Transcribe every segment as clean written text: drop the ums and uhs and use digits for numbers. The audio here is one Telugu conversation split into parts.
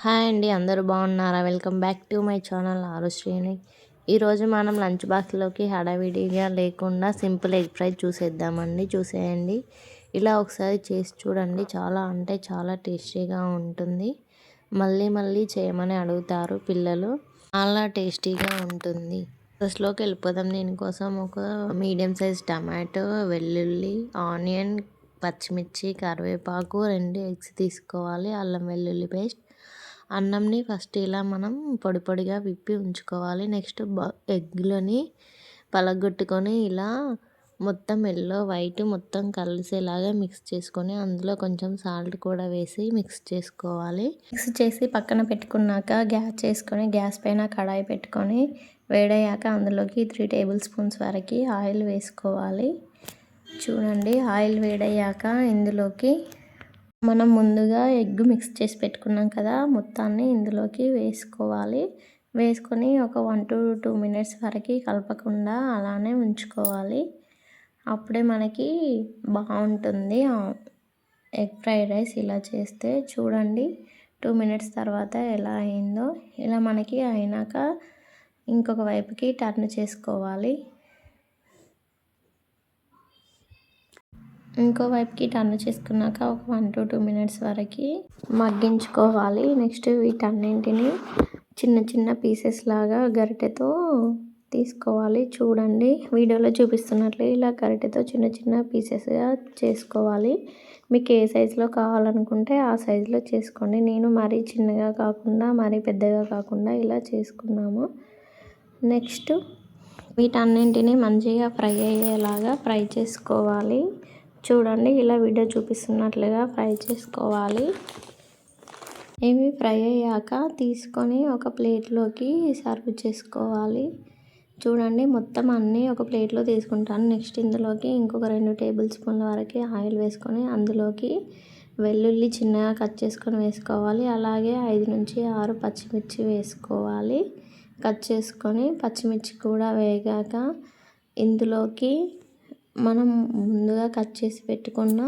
హాయ్ అండి, అందరూ బాగున్నారా? Welcome back to my channel ఆరుశ్రీని. ఈరోజు మనం లంచ్ బాక్స్లోకి హడావిడిగా లేకుండా సింపుల్ ఎగ్ ఫ్రై చూసేయండి. ఇలా ఒకసారి చేసి చూడండి, చాలా టేస్టీగా ఉంటుంది. మళ్ళీ మళ్ళీ చేయమని అడుగుతారు పిల్లలు, చాలా టేస్టీగా ఉంటుంది. ప్రాసెస్లోకి వెళ్ళిపోదాం. దీనికోసం ఒక మీడియం సైజ్ టమాటో, వెల్లుల్లి, ఆనియన్, పచ్చిమిర్చి, కరివేపాకు, 2 ఎగ్స్ తీసుకోవాలి, అల్లం వెల్లుల్లి పేస్ట్. అన్నంని ఫస్ట్ ఇలా మనం పొడి పొడిగా విప్పి ఉంచుకోవాలి. నెక్స్ట్ ఎగ్లని పలగొట్టుకొని ఇలా మొత్తం ఎల్లో వైట్ మొత్తం కలిసేలాగా మిక్స్ చేసుకొని అందులో కొంచెం సాల్ట్ కూడా వేసి మిక్స్ చేసుకోవాలి. మిక్స్ చేసి పక్కన పెట్టుకున్నాక గ్యాస్ చేసుకొని గ్యాస్ పైన కడాయి పెట్టుకొని వేడయ్యాక అందులోకి 3 టేబుల్ స్పూన్స్ వరకు ఆయిల్ వేసుకోవాలి. చూడండి, ఆయిల్ వేడయ్యాక ఇందులోకి మనం ముందుగా ఎగ్ మిక్స్ చేసి పెట్టుకున్నాం కదా, మొత్తాన్ని ఇందులోకి వేసుకోవాలి. వేసుకొని ఒక 1 to 2 minutes వరకు కలపకుండా అలానే ఉంచుకోవాలి. అప్పుడే మనకి బాగుంటుంది ఎగ్ ఫ్రైడ్ రైస్. ఇలా చేస్తే చూడండి 2 minutes తర్వాత ఎలా అయిందో. ఇలా మనకి అయినాక ఇంకొక వైపుకి టర్న్ చేసుకోవాలి. ఇంకో వైపుకి టర్న్ చేసుకున్నాక ఒక 1 to 2 minutes వరకు మగ్గించుకోవాలి. నెక్స్ట్ వీటన్నింటిని చిన్న చిన్న పీసెస్ లాగా గరిటెతో తీసుకోవాలి. చూడండి, వీడియోలో చూపిస్తున్నట్లు ఇలా గరిటెతో చిన్న చిన్న పీసెస్గా చేసుకోవాలి. మీకు ఏ సైజులో కావాలనుకుంటే ఆ సైజులో చేసుకోండి. నేను మరీ చిన్నగా కాకుండా మరీ పెద్దగా కాకుండా ఇలా చేసుకున్నాము. నెక్స్ట్ వీటన్నింటిని మంచిగా ఫ్రై అయ్యేలాగా ఫ్రై చేసుకోవాలి. చూడండి, ఇలా వీడియో చూపిస్తున్నట్లుగా ఫ్రై చేసుకోవాలి. ఇవి ఫ్రై అయ్యాక తీసుకొని ఒక ప్లేట్లోకి సర్వ్ చేసుకోవాలి. చూడండి, మొత్తం అన్నీ ఒక ప్లేట్లో తీసుకుంటాను. నెక్స్ట్ ఇందులోకి ఇంకొక 2 టేబుల్ స్పూన్ల వరకు ఆయిల్ వేసుకొని అందులోకి వెల్లుల్లి చిన్నగా కట్ చేసుకొని వేసుకోవాలి. అలాగే 5 నుంచి 6 పచ్చిమిర్చి వేసుకోవాలి. కట్ చేసుకొని పచ్చిమిర్చి కూడా వేగాక ఇందులోకి మనం ముందుగా కట్ చేసి పెట్టుకున్న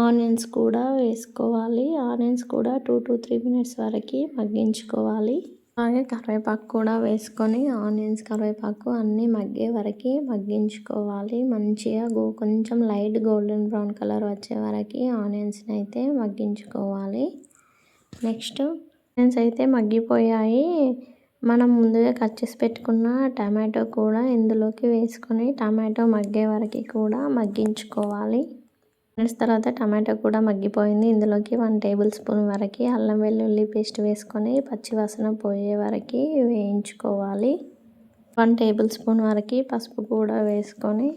ఆనియన్స్ కూడా వేసుకోవాలి. ఆనియన్స్ కూడా 2 to 3 minutes వరకు మగ్గించుకోవాలి. అలాగే కరివేపాకు కూడా వేసుకొని ఆనియన్స్, కరివేపాకు అన్నీ మగ్గే వరకు మగ్గించుకోవాలి. మంచిగా కొంచెం లైట్ గోల్డెన్ బ్రౌన్ కలర్ వచ్చే వరకు ఆనియన్స్ని అయితే మగ్గించుకోవాలి. నెక్స్ట్ ఆనియన్స్ అయితే మగ్గిపోయాయి. మనం ముందుగా కట్ చేసి పెట్టుకున్న టమాటో కూడా ఇందులోకి వేసుకొని టమాటో మగ్గే వరకు కూడా మగ్గించుకోవాలి. తర్వాత టమాటో కూడా మగ్గిపోయింది. ఇందులోకి 1 టేబుల్ స్పూన్ వరకు అల్లం వెల్లుల్లి పేస్ట్ వేసుకొని పచ్చివాసన పోయే వరకు వేయించుకోవాలి. 1 టేబుల్ స్పూన్ వరకు పసుపు కూడా వేసుకొని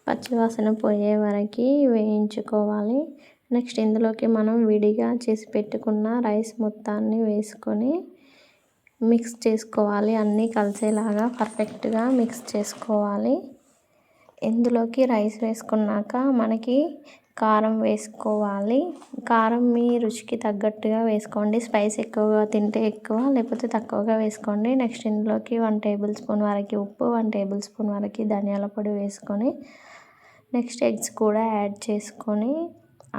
పచ్చివాసన పోయే వరకు వేయించుకోవాలి. నెక్స్ట్ ఇందులోకి మనం విడిగా చేసి పెట్టుకున్న రైస్ మొత్తాన్ని వేసుకొని మిక్స్ చేసుకోవాలి. అన్నీ కలిసేలాగా పర్ఫెక్ట్గా మిక్స్ చేసుకోవాలి. ఇందులోకి రైస్ వేసుకున్నాక మనకి కారం వేసుకోవాలి. కారం మీ రుచికి తగ్గట్టుగా వేసుకోండి. స్పైస్ ఎక్కువగా తింటే ఎక్కువ, లేకపోతే తక్కువగా వేసుకోండి. నెక్స్ట్ ఇందులోకి 1 టేబుల్ స్పూన్ వరకు ఉప్పు, 1 టేబుల్ స్పూన్ వరకు ధనియాల పొడి వేసుకొని నెక్స్ట్ ఎగ్స్ కూడా యాడ్ చేసుకొని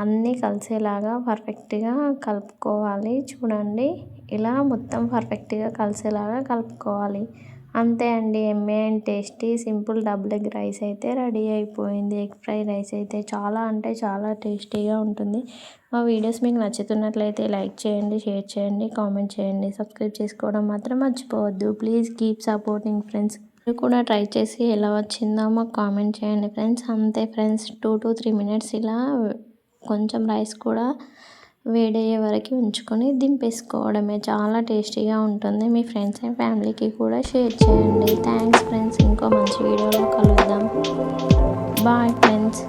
అన్నీ కలిసేలాగా పర్ఫెక్ట్గా కలుపుకోవాలి. చూడండి, ఇలా మొత్తం పర్ఫెక్ట్గా కలిసేలాగా కలుపుకోవాలి. అంతే అండి, yummy and tasty simple double egg rice అయితే రెడీ అయిపోయింది. ఎగ్ ఫ్రై రైస్ అయితే చాలా టేస్టీగా ఉంటుంది. మా వీడియోస్ మీకు నచ్చుతున్నట్లయితే లైక్ చేయండి, షేర్ చేయండి, కామెంట్ చేయండి. సబ్స్క్రైబ్ చేసుకోవడం మాత్రం మర్చిపోవద్దు. Please keep supporting friends. మీరు కూడా ట్రై చేసి ఎలా వచ్చిందో మాకు కామెంట్ చేయండి ఫ్రెండ్స్. అంతే ఫ్రెండ్స్, 2 to 3 minutes ఇలా కొంచెం రైస్ కూడా వేడయ్యే వరకు ఉంచుకొని దింపేసుకోవడమే. చాలా టేస్టీగా ఉంటుంది. మీ ఫ్రెండ్స్ అండ్ ఫ్యామిలీకి కూడా షేర్ చేయండి. Thanks friends. ఇంకో మంచి వీడియోలో కలుద్దాం. Bye friends.